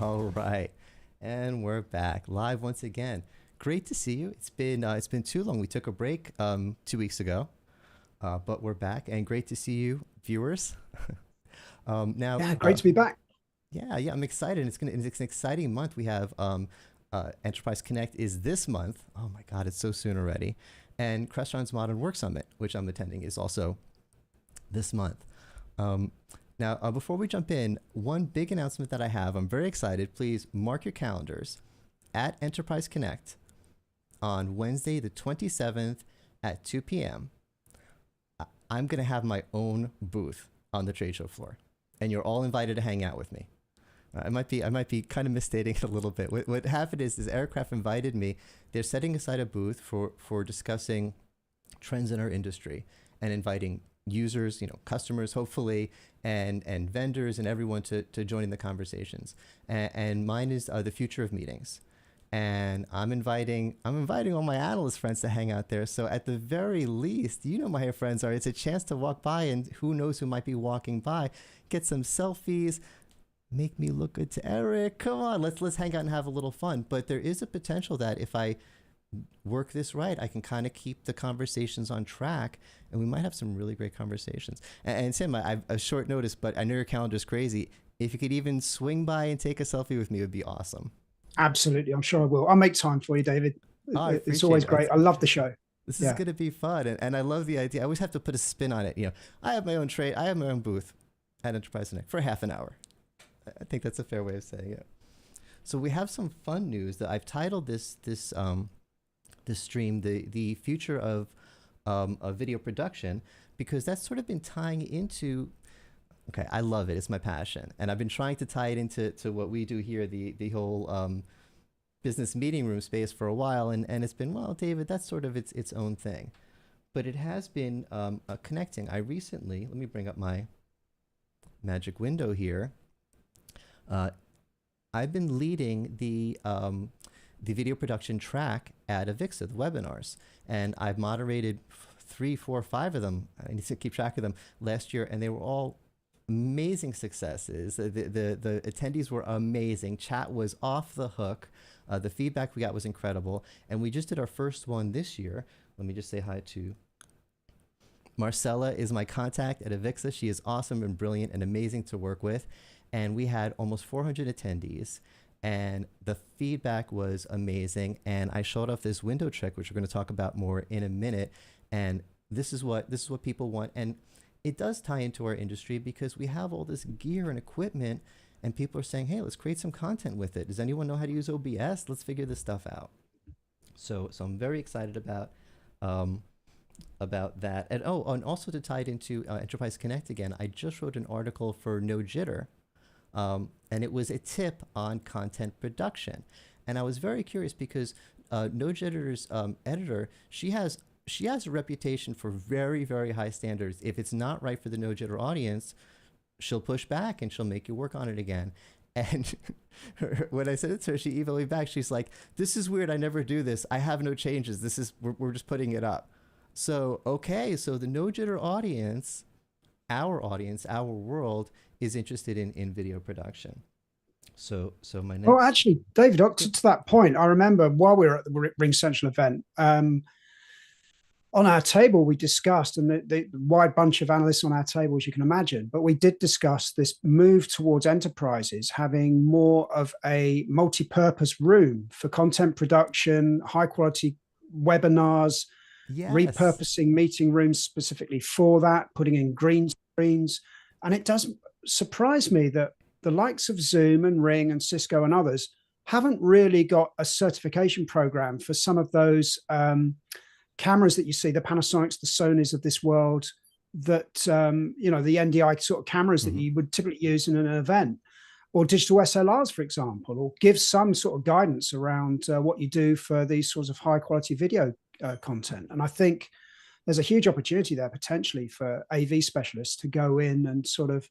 All right, and we're back live once again. Great to see you. It's been too long. We took a break 2 weeks ago, but we're back, and great to see you, viewers. Now, Yeah, great to be back. yeah, I'm excited. It's an exciting month. We have Enterprise Connect is this month. Oh my God, it's so soon already. And Crestron's Modern Work Summit, which I'm attending, is also this month. Um, Now, before we jump in, one big announcement that I have. I'm very excited. Please mark your calendars at Enterprise Connect on Wednesday, the 27th at 2 p.m. I'm going to have my own booth on the trade show floor, and you're all invited to hang out with me. I might be kind of misstating it a little bit. What happened is Aircraft invited me. They're setting aside a booth for discussing trends in our industry and inviting users, customers, hopefully, and vendors and everyone to join in the conversations. And mine is the future of meetings. And I'm inviting all my analyst friends to hang out there. So at the very least, my how friends are. It's a chance to walk by, and who knows who might be walking by, get some selfies, make me look good to Eric. Come on, let's hang out and have a little fun. But there is a potential that if I work this right, I can kind of keep the conversations on track, and we might have some really great conversations. And Sam, I've a short notice, but I know your calendar's crazy. If you could even swing by and take a selfie with me, it would be awesome. Absolutely. I'm sure I will. I'll make time for you, David. Oh, I It's appreciate always it. great. I love the show. This is Yeah, going to be fun, and I love the idea. I always have to put a spin on it. I have my own trade. I have my own booth at Enterprise Connect for half an hour. I think that's a fair way of saying it. So we have some fun news that I've titled this stream the future of video production, because that's sort of been tying into. Okay, I love it. It's my passion, and I've been trying to tie it into what we do here, the whole business meeting room space for a while, and it's been, well, David, that's sort of its own thing, but it has been connecting. I recently, let me bring up my magic window here. Uh, I've been leading the video production track at Avixa, the webinars, and I've moderated three, four, five of them. I need to keep track of them last year, and they were all amazing successes. The attendees were amazing. Chat was off the hook. The feedback we got was incredible, and we just did our first one this year. Let me just say hi to Marcella, is my contact at Avixa. She is awesome and brilliant and amazing to work with, and we had almost 400 attendees, and the feedback was amazing. And I showed off this window trick, which we're going to talk about more in a minute. And this is what people want, and it does tie into our industry because we have all this gear and equipment, and people are saying, "Hey, let's create some content with it. Does anyone know how to use OBS? Let's figure this stuff out." So I'm very excited um, about that. And and also to tie it into Enterprise Connect again, I just wrote an article for No Jitter, and it was a tip on content production. And I was very curious because No Jitter's editor, she has a reputation for very, very high standards. If it's not right for the No Jitter audience, she'll push back and she'll make you work on it again. And when I said it to her, she emailed me back. She's like, "This is weird. I never do this. I have no changes. We're just putting it up." So, okay. So the No Jitter audience, our world is interested in video production. So my well, next. actually, David, up to that point, I remember while we were at the Ring Central event, on our table, we discussed, and the wide bunch of analysts on our table, as you can imagine, but we did discuss this move towards enterprises having more of a multi-purpose room for content production, high quality webinars, Yes. repurposing meeting rooms specifically for that, putting in green screens. And it does surprise me that the likes of Zoom and Ring and Cisco and others haven't really got a certification program for some of those cameras that you see, the Panasonics, the Sonys of this world, that the NDI sort of cameras that Hmm. you would typically use in an event, or digital SLRs, for example, or give some sort of guidance around what you do for these sorts of high quality video content. And I think there's a huge opportunity there potentially for AV specialists to go in and sort of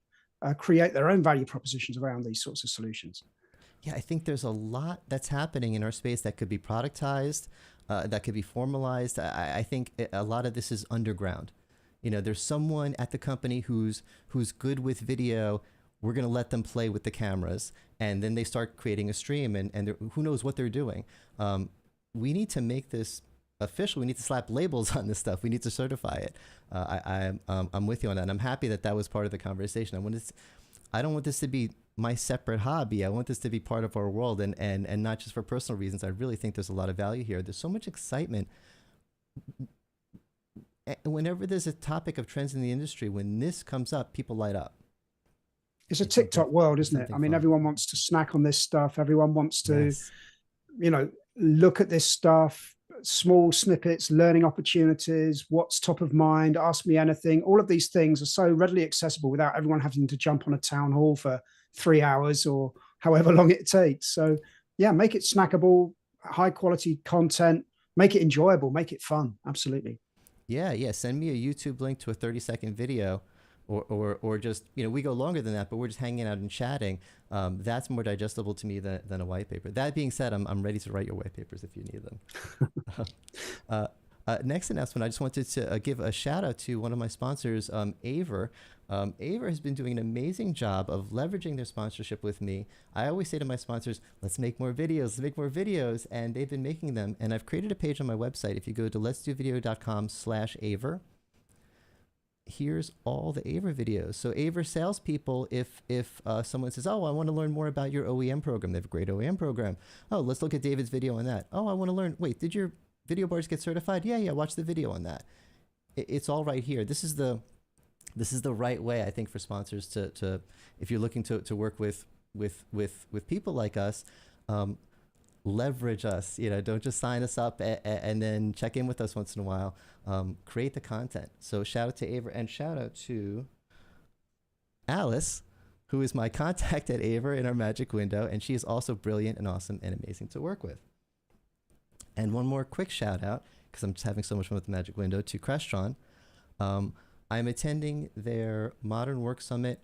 create their own value propositions around these sorts of solutions. Yeah, I think there's a lot that's happening in our space that could be productized, that could be formalized. I think a lot of this is underground. There's someone at the company who's good with video, we're going to let them play with the cameras, and then they start creating a stream, and who knows what they're doing. We need to make this official. We need to slap labels on this stuff. We need to certify it. I'm with you on that. And I'm happy that that was part of the conversation. I don't want this to be my separate hobby. I want this to be part of our world, and not just for personal reasons. I really think there's a lot of value here. There's so much excitement. Whenever there's a topic of trends in the industry, when this comes up, people light up. It's a TikTok world, isn't it? I mean, everyone wants to snack on this stuff. Everyone wants to, look at this stuff, small snippets, learning opportunities, what's top of mind, ask me anything. All of these things are so readily accessible without everyone having to jump on a town hall for 3 hours or however long it takes. So yeah, make it snackable, high quality content, make it enjoyable, make it fun. Absolutely. Yeah. Send me a YouTube link to a 30-second video, or just, we go longer than that, but we're just hanging out and chatting. That's more digestible to me than a white paper. That being said, I'm ready to write your white papers if you need them. Next announcement, I just wanted to give a shout out to one of my sponsors, Aver. Aver has been doing an amazing job of leveraging their sponsorship with me. I always say to my sponsors, let's make more videos, and they've been making them. And I've created a page on my website. If you go to letsdovideo.com/Aver, here's all the Aver videos. So Aver salespeople, if someone says, oh, I want to learn more about your OEM program, they have a great OEM program. Oh, let's look at David's video on that. Oh, I want to learn, wait, did your video bars get certified? Yeah, watch the video on that. It's all right here. This is the right way, I think, for sponsors to if you're looking to work with people like us, leverage us. Don't just sign us up and then check in with us once in a while. Create the content. So shout out to Aver, and shout out to Alice, who is my contact at Aver in our Magic Window, and she is also brilliant and awesome and amazing to work with. And one more quick shout out, because I'm just having so much fun with the Magic Window, to Crestron. I'm attending their Modern Work Summit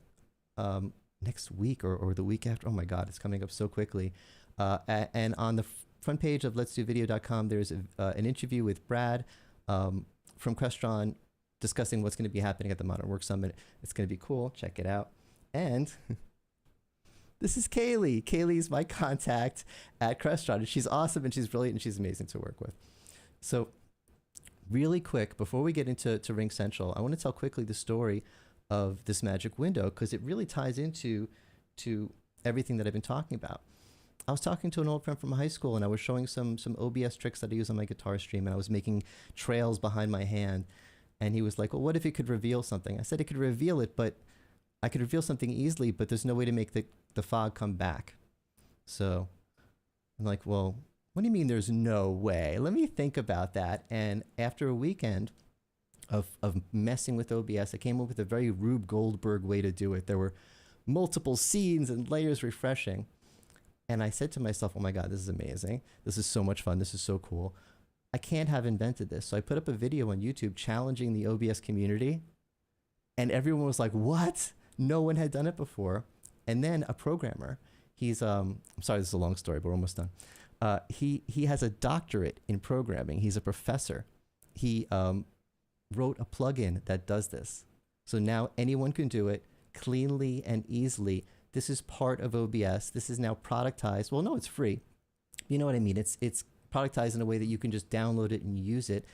next week or the week after. Oh my God, it's coming up so quickly. And on the front page of letsdovideo.com, there's an interview with Brad from Crestron discussing what's going to be happening at the Modern Work Summit. It's going to be cool. Check it out. And this is Kaylee. Kaylee's my contact at Crestron, and she's awesome, and she's brilliant, and she's amazing to work with. So really quick, before we get into RingCentral, I want to tell quickly the story of this Magic Window, because it really ties into everything that I've been talking about. I was talking to an old friend from high school, and I was showing some OBS tricks that I use on my guitar stream, and I was making trails behind my hand. And he was like, well, what if it could reveal something? I said it could reveal it, but I could reveal something easily, but there's no way to make the fog come back. So I'm like, well, what do you mean there's no way? Let me think about that. And after a weekend of messing with OBS, I came up with a very Rube Goldberg way to do it. There were multiple scenes and layers refreshing. And I said to myself, oh my God, this is amazing. This is so much fun. This is so cool. I can't have invented this. So I put up a video on YouTube challenging the OBS community. And everyone was like, what? No one had done it before. And then a programmer, he's, I'm sorry, this is a long story, but we're almost done. He has a doctorate in programming. He's a professor. He wrote a plugin that does this. So now anyone can do it cleanly and easily. This is part of OBS. This is now productized. Well, no, it's free. You know what I mean? It's productized in a way that you can just download it and use it.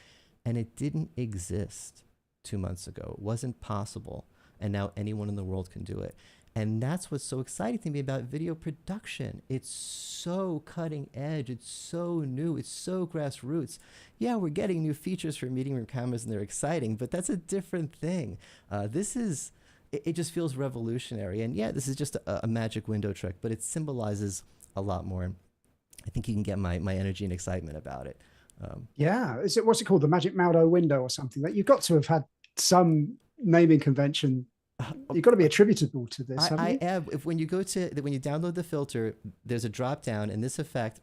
And it didn't exist 2 months ago. It wasn't possible. And now anyone in the world can do it. And that's what's so exciting to me about video production. It's so cutting edge. It's so new. It's so grassroots. Yeah, we're getting new features for meeting room cameras, and they're exciting, but that's a different thing. It just feels revolutionary. And yeah, this is just a magic window trick, but it symbolizes a lot more. I think you can get my energy and excitement about it. Yeah. What's it called? The Magic Maldo window or something? That you've got to have had some naming convention. You've got to be attributable to this. I have. When you download the filter, there's a drop down, and this effect,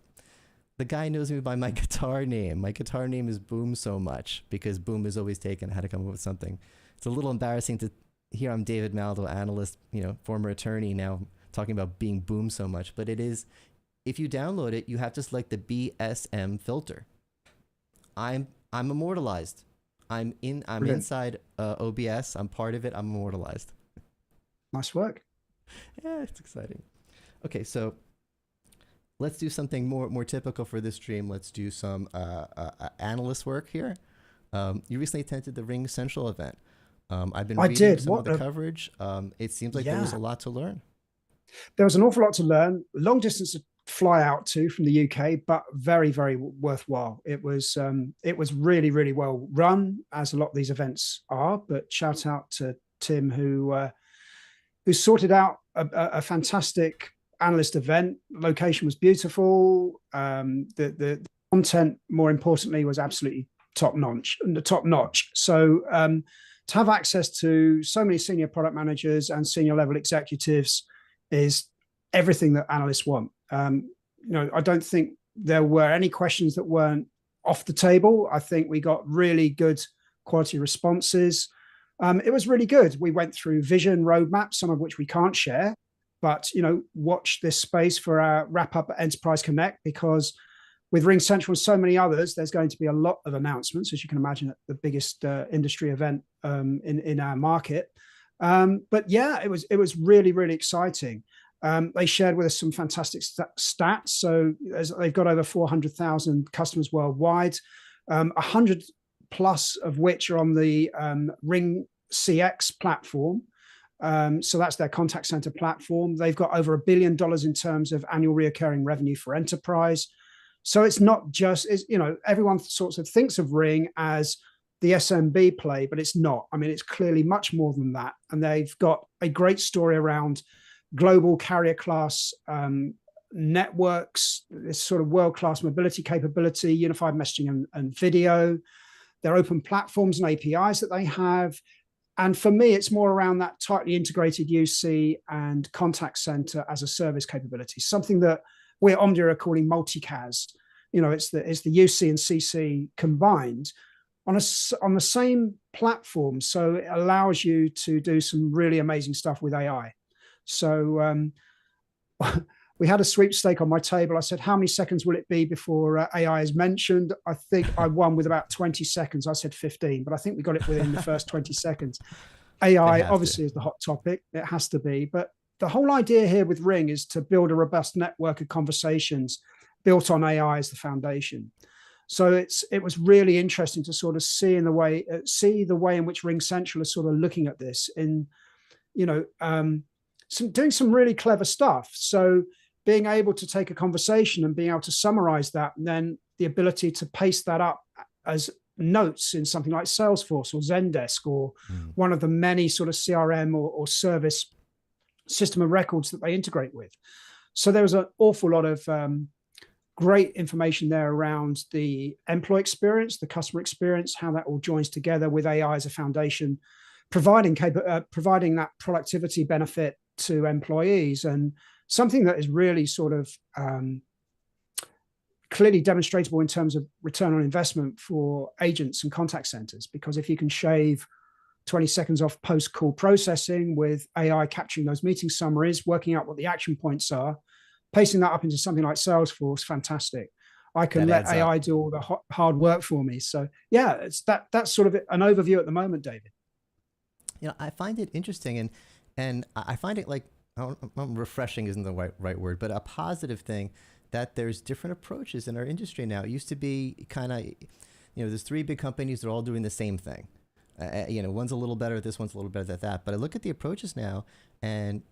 the guy knows me by my guitar name. My guitar name is Boom So Much, because Boom is always taken. I had to come up with something. It's a little embarrassing to hear I'm David Maldo, analyst, former attorney, now talking about being Boom So Much. But it is, if you download it, you have to select the BSM filter. I'm immortalized. I'm inside OBS. I'm part of it. I'm immortalized. Nice work. Yeah, it's exciting. Okay, so let's do something more typical for this stream. Let's do some analyst work here. You recently attended the Ring Central event. I've been I reading did. some of the coverage. It seems like there was Yeah, a lot to learn. there was an awful lot to learn. Long distance to fly out to from the UK, but very, very worthwhile. It was really well run, as a lot of these events are. But shout out to Tim, who sorted out a fantastic analyst event. Location was beautiful. The content, more importantly, was absolutely top notch. So to have access to so many senior product managers and senior level executives is everything that analysts want. I don't think there were any questions that weren't off the table. I think we got really good quality responses. It was really good. We went through vision roadmaps, some of which we can't share, but watch this space for our wrap up at Enterprise Connect, because with RingCentral and so many others, there's going to be a lot of announcements, as you can imagine, at the biggest industry event in our market. But yeah, it was really exciting. They shared with us some fantastic stats. So they've got over 400,000 customers worldwide, 100 plus of which are on the Ring CX platform. So that's their contact center platform. They've got over $1 billion in terms of annual recurring revenue for enterprise. So it's not just, everyone sort of thinks of Ring as the SMB play, but it's not. I mean, it's clearly much more than that. And they've got a great story around global carrier class networks, this sort of world-class mobility capability, unified messaging and video, their open platforms and APIs that they have. And for me, it's more around that tightly integrated UC and contact center as a service capability, something that we at Omdia are calling multicast. It's the UC and CC combined on the same platform. So it allows you to do some really amazing stuff with AI. So we had a sweepstake on my table. I said, how many seconds will it be before AI is mentioned? I think I won with about 20 seconds. I said 15, but I think we got it within the first 20 seconds. AI obviously is the hot topic. It has to be. But the whole idea here with Ring is to build a robust network of conversations built on AI as the foundation. So it was really interesting to sort of see the way in which RingCentral is sort of looking at this in, doing some really clever stuff. So being able to take a conversation and being able to summarize that, and then the ability to paste that up as notes in something like Salesforce or Zendesk or one of the many sort of CRM or service system of records that they integrate with. So there was an awful lot of great information there around the employee experience, the customer experience, how that all joins together with AI as a foundation, providing that productivity benefit to employees, and something that is really sort of clearly demonstrable in terms of return on investment for agents and contact centers. Because if you can shave 20 seconds off post-call processing with AI capturing those meeting summaries, working out what the action points are, pasting that up into something like Salesforce, fantastic. I can let AI do all the hard work for me. So yeah, that's sort of an overview at the moment, David. I find it interesting, and I find it like, refreshing isn't the right word, but a positive thing that there's different approaches in our industry now. It used to be kind of, there's three big companies, they're all doing the same thing. One's a little better at this, one's a little better at that. But I look at the approaches now, and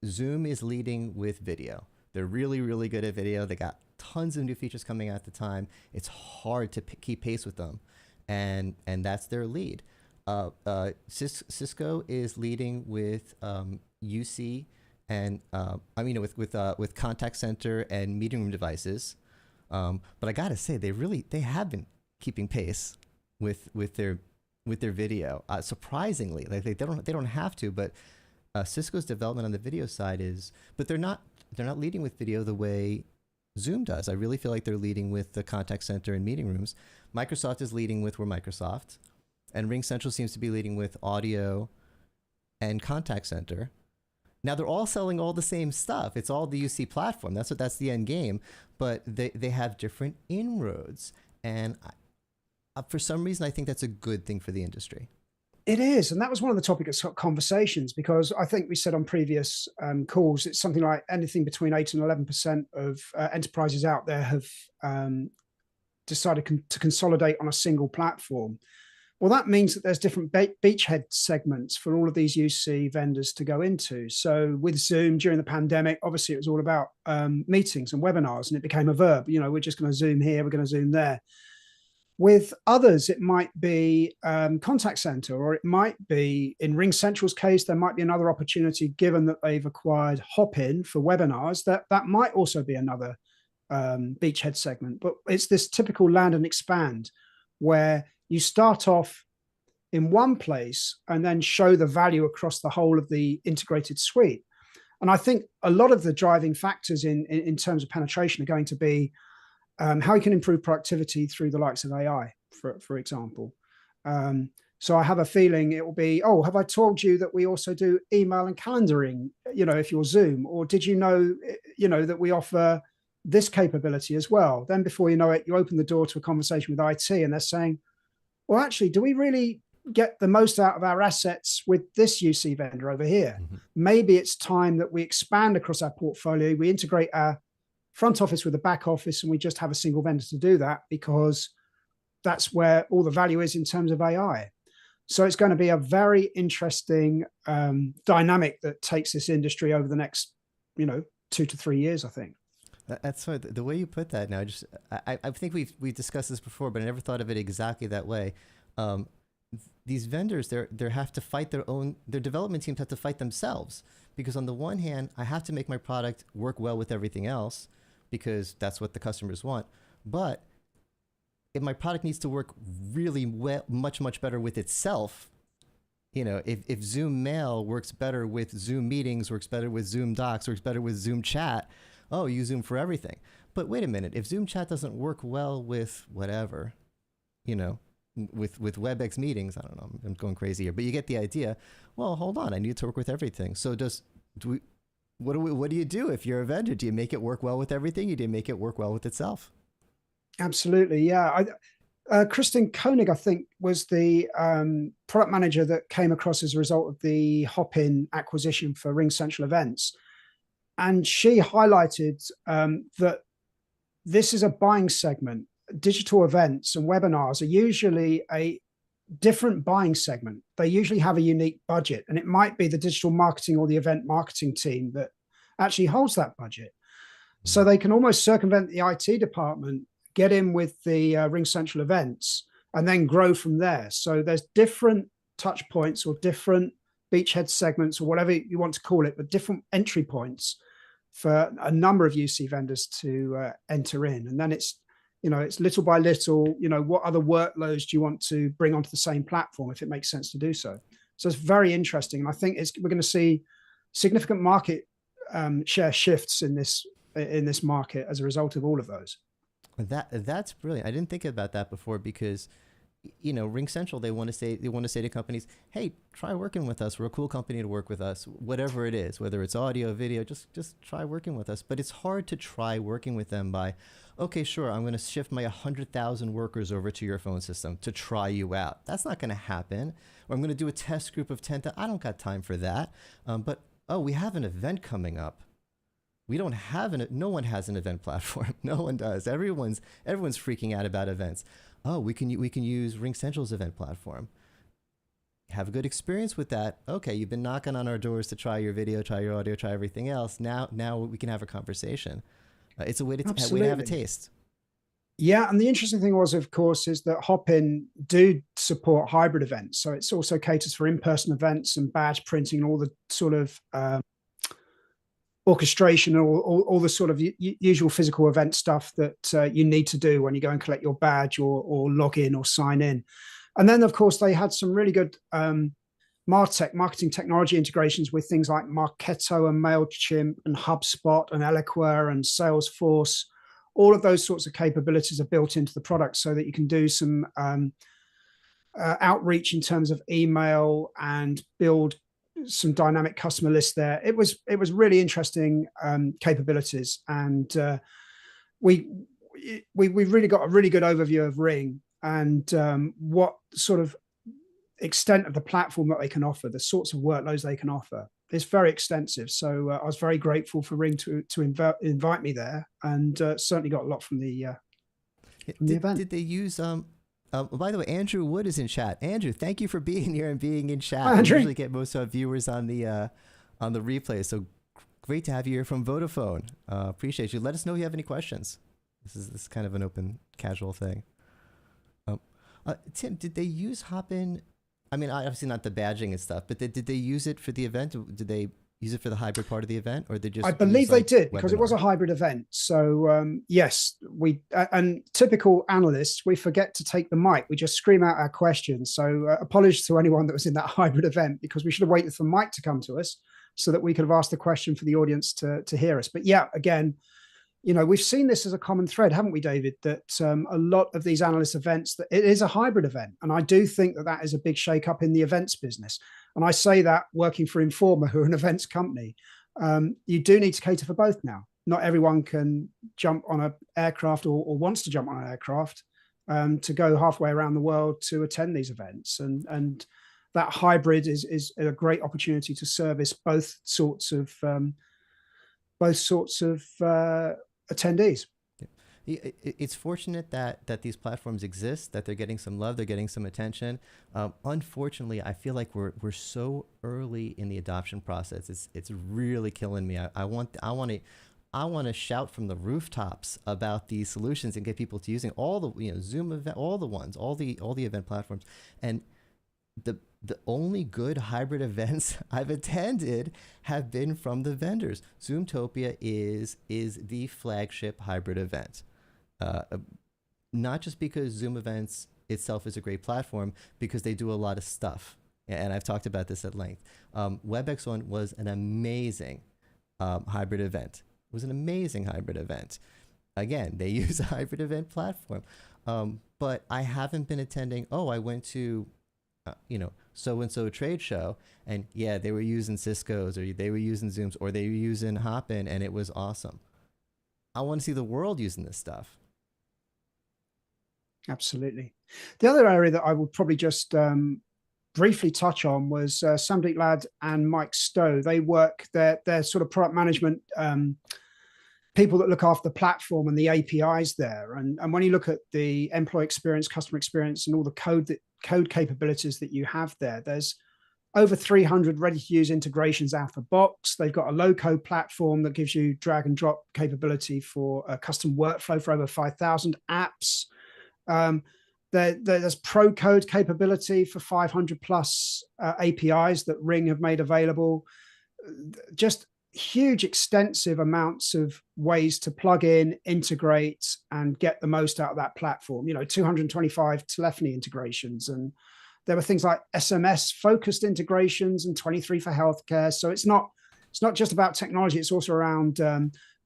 Zoom is leading with video. They're really, really good at video. They got tons of new features coming out at the time. It's hard to keep pace with them, and that's their lead. Cisco is leading with UC and with contact center and meeting room devices. But I gotta say, they have been keeping pace with their video. Surprisingly, like they don't have to, but Cisco's development on the video side but they're not leading with video the way Zoom does. I really feel like they're leading with the contact center and meeting rooms. Microsoft is leading with Microsoft, and RingCentral seems to be leading with audio and contact center. Now they're all selling all the same stuff. It's all the UC platform. That's the end game, but they have different inroads, and for some reason I think that's a good thing for the industry. It is, and that was one of the topics of conversations, because I think we said on previous calls, it's something like anything between 8 and 11% of enterprises out there have decided to consolidate on a single platform. Well, that means that there's different beachhead segments for all of these UC vendors to go into. So with Zoom during the pandemic, obviously it was all about meetings and webinars, and it became a verb. You know, we're just going to Zoom here, we're going to Zoom there. With others, it might be contact center, or it might be, in RingCentral's case, there might be another opportunity, given that they've acquired Hopin for webinars, that might also be another beachhead segment. But it's this typical land and expand, where you start off in one place and then show the value across the whole of the integrated suite. And I think a lot of the driving factors in terms of penetration are going to be how you can improve productivity through the likes of AI, for example. So I have a feeling it will be, oh, have I told you that we also do email and calendaring, you know, if you're Zoom, or did you know, that we offer this capability as well? Then before you know it, you open the door to a conversation with IT, and they're saying, well, actually, do we really get the most out of our assets with this UC vendor over here? Mm-hmm. Maybe it's time that we expand across our portfolio. We integrate our front office with the back office, and we just have a single vendor to do that, because that's where all the value is in terms of AI. So it's going to be a very interesting dynamic that takes this industry over the next, 2 to 3 years, I think. That's right. The way you put that now, I think we've discussed this before, but I never thought of it exactly that way. These vendors, they have to fight their development teams have to fight themselves, because on the one hand, I have to make my product work well with everything else, because that's what the customers want. But if my product needs to work really well, much better with itself, if Zoom Mail works better with Zoom Meetings, works better with Zoom Docs, works better with Zoom Chat, oh, use Zoom for everything. But wait a minute, if Zoom Chat doesn't work well with whatever, with WebEx meetings, I don't know, I'm going crazy here, but you get the idea. Well, hold on, I need to work with everything. So what do you do if you're a vendor? Do you make it work well with everything? Do you make it work well with itself? Absolutely, yeah. Kristen Koenig, I think, was the product manager that came across as a result of the Hopin acquisition for RingCentral Events. And she highlighted that this is a buying segment. Digital events and webinars are usually a different buying segment. They usually have a unique budget, and it might be the digital marketing or the event marketing team that actually holds that budget. So they can almost circumvent the IT department, get in with the RingCentral events, and then grow from there. So there's different touch points or different beachhead segments, or whatever you want to call it, but different entry points for a number of UC vendors to enter in. And then it's little by little, what other workloads do you want to bring onto the same platform, if it makes sense to do so. So it's very interesting. And I think we're going to see significant market share shifts in this market as a result of all of those. That's brilliant. I didn't think about that before, because RingCentral, they want to say to companies, hey, try working with us. We're a cool company to work with us, whatever it is, whether it's audio, video, just try working with us. But it's hard to try working with them by, okay, sure, I'm going to shift my 100,000 workers over to your phone system to try you out. That's not going to happen. Or I'm going to do a test group of 10. I don't got time for that. But we have an event coming up. We don't have no one has an event platform. No one does. Everyone's freaking out about events. Oh, we can use RingCentral's event platform. Have a good experience with that. Okay, you've been knocking on our doors to try your video, try your audio, try everything else. Now we can have a conversation. It's a way to have a taste. Yeah, and the interesting thing was, of course, is that Hopin do support hybrid events. So it's also caters for in-person events and badge printing and all the sort of orchestration or all the sort of usual physical event stuff that you need to do when you go and collect your badge or log in or sign in. And then, of course, they had some really good MarTech, marketing technology integrations with things like Marketo and MailChimp and HubSpot and Eloqua and Salesforce. All of those sorts of capabilities are built into the product so that you can do some outreach in terms of email and build some dynamic customer lists there. It was really interesting capabilities, and we really got a really good overview of Ring and what sort of extent of the platform that they can offer, the sorts of workloads they can offer, is very extensive. So I was very grateful for Ring to invite me there, and certainly got a lot from the event. Did they use by the way, Andrew Wood is in chat. Andrew, thank you for being here and being in chat. Hi, Andrew. We usually get most of our viewers on the replay, so great to have you here from Vodafone. Appreciate you. Let us know if you have any questions. This is kind of an open, casual thing. Tim, did they use Hopin? I mean, obviously not the badging and stuff, but did they use it for the event? Did they use it for the hybrid part of the event, or they just? I believe they did, because it was a hybrid event. So yes, we and typical analysts, we forget to take the mic. We just scream out our questions. So apologies to anyone that was in that hybrid event, because we should have waited for Mike to come to us so that we could have asked the question for the audience to hear us. But yeah, again, you know, we've seen this as a common thread, haven't we, David, that a lot of these analyst events, that it is a hybrid event. And I do think that that is a big shake-up in the events business. And I say that working for Informa, who are an events company, you do need to cater for both now. Not everyone can jump on an aircraft or wants to jump on an aircraft to go halfway around the world to attend these events. And that hybrid is a great opportunity to service both sorts of attendees. It's fortunate that these platforms exist, that they're getting some love, they're getting some attention. Unfortunately, I feel like we're so early in the adoption process. It's really killing me. I want to shout from the rooftops about these solutions and get people to using all the Zoom event, all the event platforms. And the only good hybrid events I've attended have been from the vendors. Zoomtopia is the flagship hybrid event. Not just because Zoom Events itself is a great platform, because they do a lot of stuff. And I've talked about this at length. WebEx One was an amazing hybrid event. It was an amazing hybrid event. Again, they use a hybrid event platform. But I haven't been attending, I went to so-and-so trade show, and yeah, they were using Cisco's, or they were using Zooms, or they were using Hopin, and it was awesome. I want to see the world using this stuff. Absolutely. The other area that I would probably just briefly touch on was Samdeep Ladd and Mike Stowe. They work, they're sort of product management people that look after the platform and the APIs there. And when you look at the employee experience, customer experience, and all the code capabilities that you have there, there's over 300 ready-to-use integrations out of the box. They've got a low-code platform that gives you drag-and-drop capability for a custom workflow for over 5,000 apps. There's pro code capability for 500 plus APIs that Ring have made available. Just huge, extensive amounts of ways to plug in, integrate, and get the most out of that platform. 225 telephony integrations, and there were things like SMS focused integrations and 23 for healthcare. So it's not just about technology; it's also around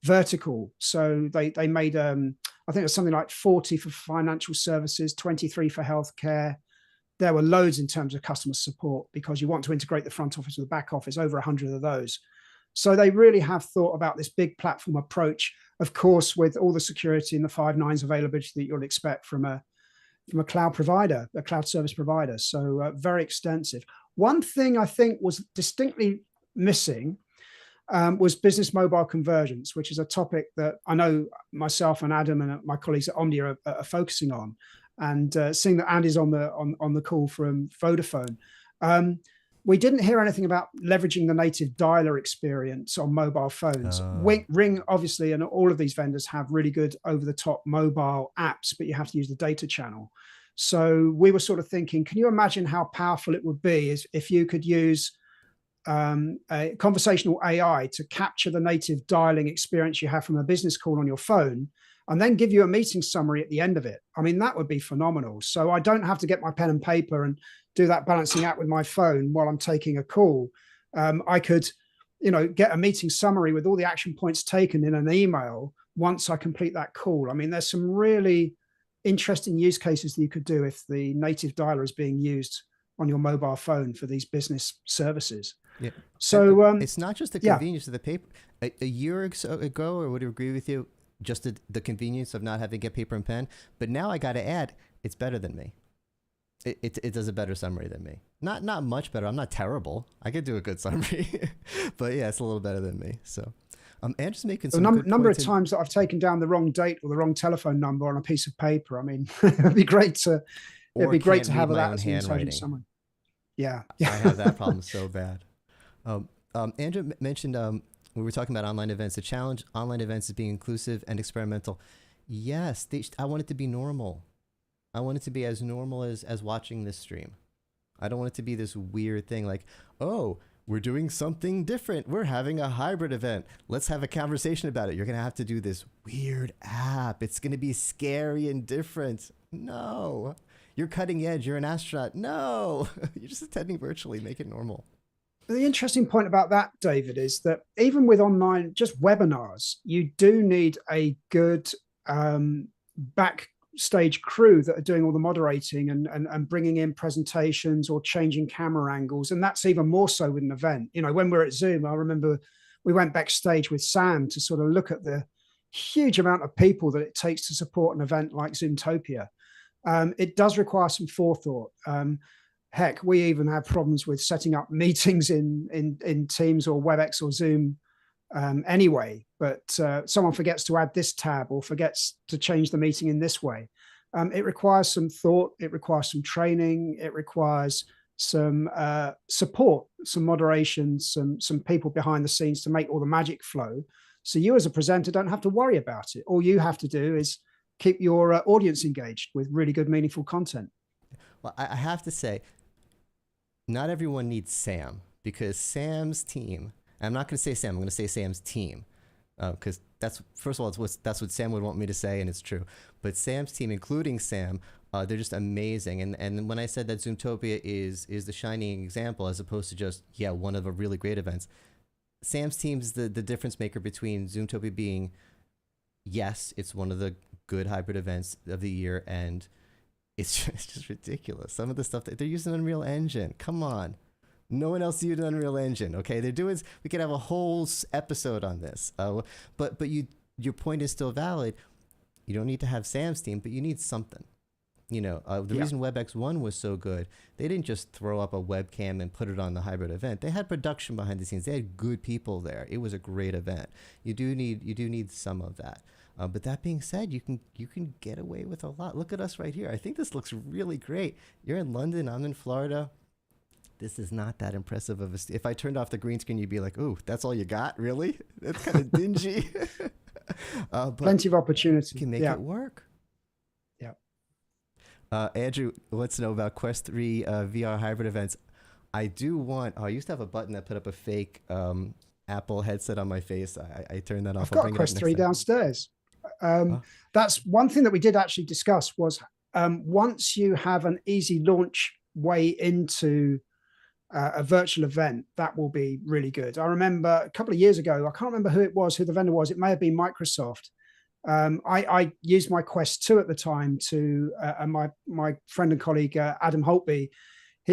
vertical. So they made I think it was something like 40 for financial services, 23 for healthcare. There were loads in terms of customer support, because you want to integrate the front office with the back office, over 100 of those. So they really have thought about this big platform approach, of course, with all the security and the 5 nines availability that you'll expect from a cloud provider, a cloud service provider. So very extensive. One thing I think was distinctly missing was business mobile convergence, which is a topic that I know myself and Adam and my colleagues at Omdia are focusing on. And seeing that Andy's on the call from Vodafone, we didn't hear anything about leveraging the native dialer experience on mobile phones. Ring, obviously, and all of these vendors have really good over-the-top mobile apps, but you have to use the data channel. So we were sort of thinking, can you imagine how powerful it would be if you could use a conversational AI to capture the native dialing experience you have from a business call on your phone, and then give you a meeting summary at the end of it? I mean, that would be phenomenal. So I don't have to get my pen and paper and do that balancing act with my phone while I'm taking a call. I could, get a meeting summary with all the action points taken in an email once I complete that call. I mean, there's some really interesting use cases that you could do if the native dialer is being used on your mobile phone for these business services. Yeah. So it's not just the convenience of the paper. A year ago, I would agree with you, just the convenience of not having to get paper and pen. But now I got to add, it's better than me. It does a better summary than me. Not much better. I'm not terrible. I could do a good summary, but yeah, it's a little better than me. So, Andrew's making some good number of points times that I've taken down the wrong date or the wrong telephone number on a piece of paper. I mean, it'd be great to have that as an intelligent summary. Yeah, I have that problem so bad. Andrew mentioned we were talking about online events. The challenge online events is being inclusive and experimental. Yes, I want it to be normal. I want it to be as normal as watching this stream. I don't want it to be this weird thing like, oh, we're doing something different. We're having a hybrid event. Let's have a conversation about it. You're going to have to do this weird app. It's going to be scary and different. No. You're cutting edge. You're an astronaut. No. You're just attending virtually. Make it normal. The interesting point about that, David, is that even with online, just webinars, you do need a good backstage crew that are doing all the moderating and bringing in presentations or changing camera angles. And that's even more so with an event. You know, when we're at Zoom, I remember we went backstage with Sam to sort of look at the huge amount of people that it takes to support an event like Zoomtopia. It does require some forethought. Heck, we even have problems with setting up meetings in Teams or WebEx or Zoom anyway, but someone forgets to add this tab or forgets to change the meeting in this way. It requires some thought, it requires some training, it requires some support, some moderation, some people behind the scenes to make all the magic flow. So you as a presenter don't have to worry about it. All you have to do is keep your audience engaged with really good, meaningful content. Well, I have to say, not everyone needs Sam, because Sam's team, I'm not going to say Sam, I'm going to say Sam's team, because that's, first of all, that's what Sam would want me to say, and it's true. But Sam's team, including Sam, they're just amazing. And when I said that Zoomtopia is the shining example, as opposed to just, one of the really great events, Sam's team's the difference maker between Zoomtopia being, yes, it's one of the good hybrid events of the year, and it's just ridiculous. Some of the stuff that they're using Unreal Engine. Come on. No one else used Unreal Engine. Okay. They're doing, we could have a whole episode on this. But your point is still valid. You don't need to have Sam's team, but you need something. You know, the reason WebEx 1 was so good, they didn't just throw up a webcam and put it on the hybrid event. They had production behind the scenes. They had good people there. It was a great event. You do need some of that. But that being said, you can get away with a lot. Look at us right here. I think this looks really great. You're in London. I'm in Florida. This is not that impressive of a. If I turned off the green screen, you'd be like, "Ooh, that's all you got? Really? That's kind of dingy." But plenty of opportunity. You can make it work. Yeah. Andrew wants to know about Quest 3 VR hybrid events. I do want. I used to have a button that put up a fake Apple headset on my face. I turned that off. I've got Quest 3 downstairs. That's one thing that we did actually discuss was once you have an easy launch way into a virtual event, that will be really good. I remember a couple of years ago, I can't remember who the vendor was. It may have been Microsoft. I used my Quest 2 at the time to, and my friend and colleague, Adam Holtby,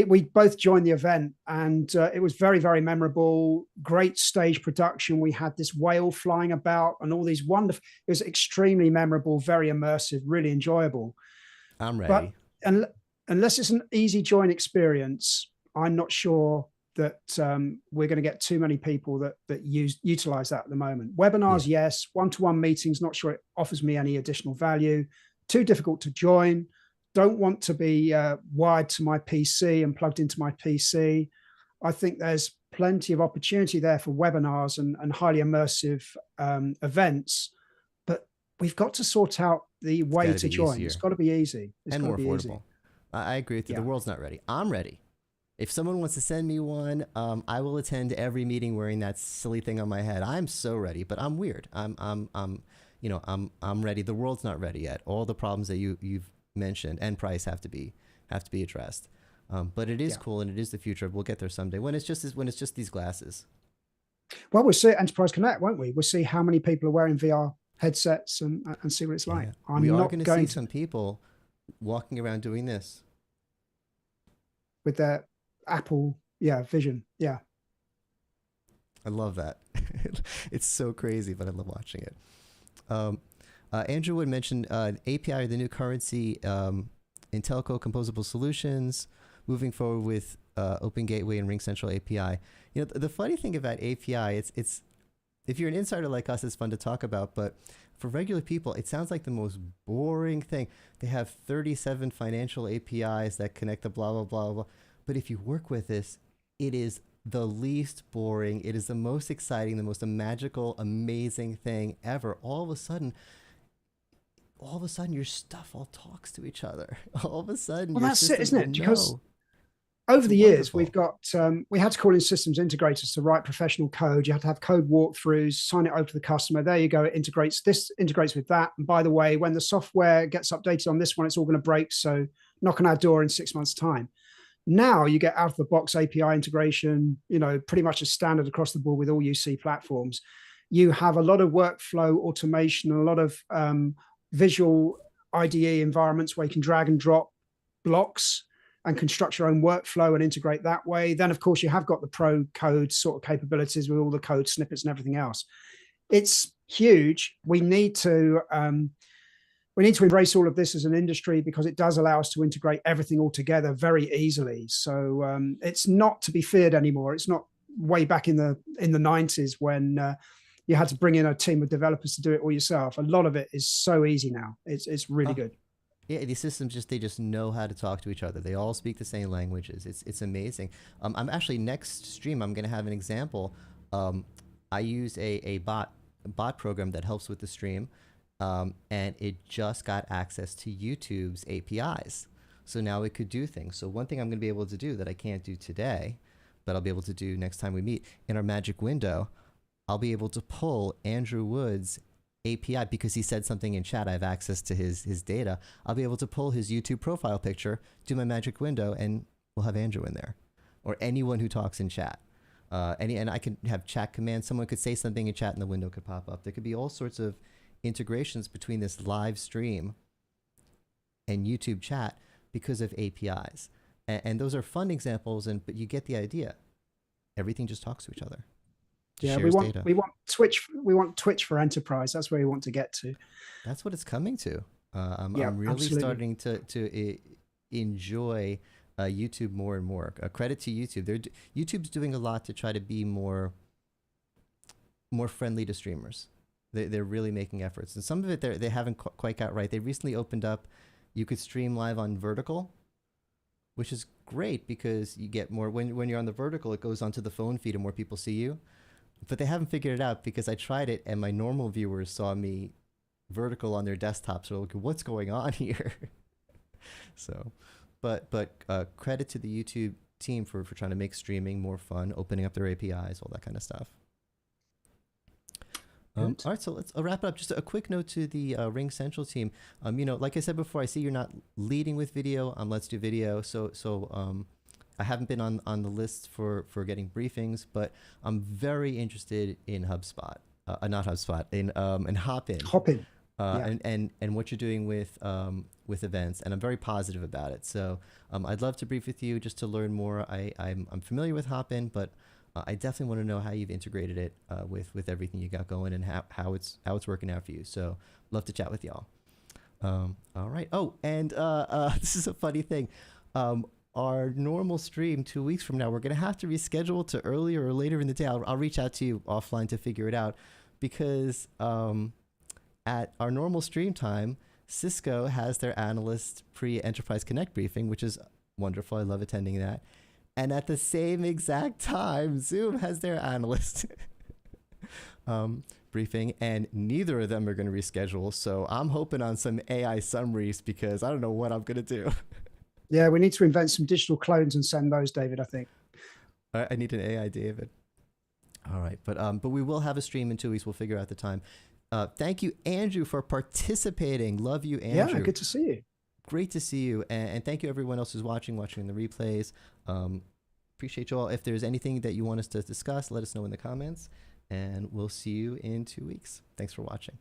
we both joined the event, and it was very, very memorable. Great stage production. We had this whale flying about and all these wonderful, it was extremely memorable, very immersive, really enjoyable. I'm ready. But unless it's an easy join experience, I'm not sure that we're going to get too many people that utilize that at the moment. Webinars, yes. One-to-one meetings, not sure it offers me any additional value. Too difficult to join. Don't want to be wired to my PC and plugged into my PC. I think there's plenty of opportunity there for webinars and highly immersive events, but we've got to sort out the way to join. Easier. It's got to be easy. It's and more affordable. I agree with you. The world's not ready. I'm ready. If someone wants to send me one, I will attend every meeting wearing that silly thing on my head. I'm so ready, but I'm weird. I'm ready. The world's not ready yet. All the problems that you've mentioned and price have to be addressed. But it is cool, and it is the future. We'll get there someday when it's just these glasses. Well, we'll see at Enterprise Connect, won't we? We'll see how many people are wearing VR headsets and see what it's like. We are going to see some people walking around doing this with their Apple Vision. Yeah, I love that. It's so crazy, but I love watching it. Andrew would mention API, the new currency in telco composable solutions, moving forward with Open Gateway and RingCentral API. You know, the funny thing about API, it's if you're an insider like us, it's fun to talk about, but for regular people, it sounds like the most boring thing. They have 37 financial APIs that connect to blah, blah, blah, blah. But if you work with this, it is the least boring. It is the most exciting, the most magical, amazing thing ever. All of a sudden, your stuff all talks to each other. All of a sudden, Well, your that's it, systems isn't it? will Because know. over It's the years, wonderful. we've got we had to call in systems integrators to write professional code. You had to have code walkthroughs, sign it over to the customer. There you go. It integrates. This integrates with that. And by the way, when the software gets updated on this one, it's all going to break. So knock on our door in 6 months' time. Now you get out of the box API integration, you know, pretty much a standard across the board with all UC platforms. You have a lot of workflow automation, a lot of visual IDE environments where you can drag and drop blocks and construct your own workflow and integrate that way. Then, of course, you have got the pro code sort of capabilities with all the code snippets and everything else. It's huge. We need to embrace all of this as an industry because it does allow us to integrate everything all together very easily. So it's not to be feared anymore. It's not way back in the 90s when you had to bring in a team of developers to do it all yourself. A lot of it is so easy now. It's really good. Yeah, these systems they just know how to talk to each other. They all speak the same languages. It's amazing. I'm actually next stream. I'm going to have an example. I use a bot program that helps with the stream, and it just got access to YouTube's APIs. So now it could do things. So one thing I'm going to be able to do that I can't do today, but I'll be able to do next time we meet in our magic window, I'll be able to pull Andrew Wood's API because he said something in chat. I have access to his data. I'll be able to pull his YouTube profile picture, do my magic window, and we'll have Andrew in there, or anyone who talks in chat. And I can have chat commands. Someone could say something in chat, and the window could pop up. There could be all sorts of integrations between this live stream and YouTube chat because of APIs. And those are fun examples. But you get the idea. Everything just talks to each other. Yeah, we want Twitch for enterprise. That's where we want to get to. That's what it's coming to. I'm really absolutely. starting to enjoy YouTube more and more. Credit to YouTube. YouTube's doing a lot to try to be more friendly to streamers. They're really making efforts, and some of it they haven't quite got right. They recently opened up. You could stream live on vertical, which is great because you get more when you're on the vertical. It goes onto the phone feed and more people see you. But they haven't figured it out because I tried it and my normal viewers saw me vertical on their desktops. So like, what's going on here? So, but credit to the YouTube team for trying to make streaming more fun, opening up their APIs, all that kind of stuff. All right, so let's wrap it up. Just a quick note to the RingCentral team. You know, like I said before, I see you're not leading with video. Let's do video. So I haven't been on the list for getting briefings, but I'm very interested in HubSpot, not HubSpot, in Hopin. Hopin. And what you're doing with events, and I'm very positive about it. So I'd love to brief with you just to learn more. I'm familiar with Hopin, but I definitely want to know how you've integrated it with everything you got going and how it's working out for you. So love to chat with y'all. All right. Oh, and this is a funny thing. Our normal stream 2 weeks from now, we're going to have to reschedule to earlier or later in the day. I'll reach out to you offline to figure it out because at our normal stream time, Cisco has their Analyst pre-Enterprise Connect briefing, which is wonderful. I love attending that. And at the same exact time, Zoom has their Analyst briefing, and neither of them are going to reschedule. So I'm hoping on some AI summaries because I don't know what I'm going to do. Yeah, we need to invent some digital clones and send those, David, I think. I need an AI, David. All right, but we will have a stream in 2 weeks. We'll figure out the time. Thank you, Andrew, for participating. Love you, Andrew. Yeah, good to see you. Great to see you. And thank you, everyone else who's watching the replays. Appreciate you all. If there's anything that you want us to discuss, let us know in the comments. And we'll see you in 2 weeks. Thanks for watching.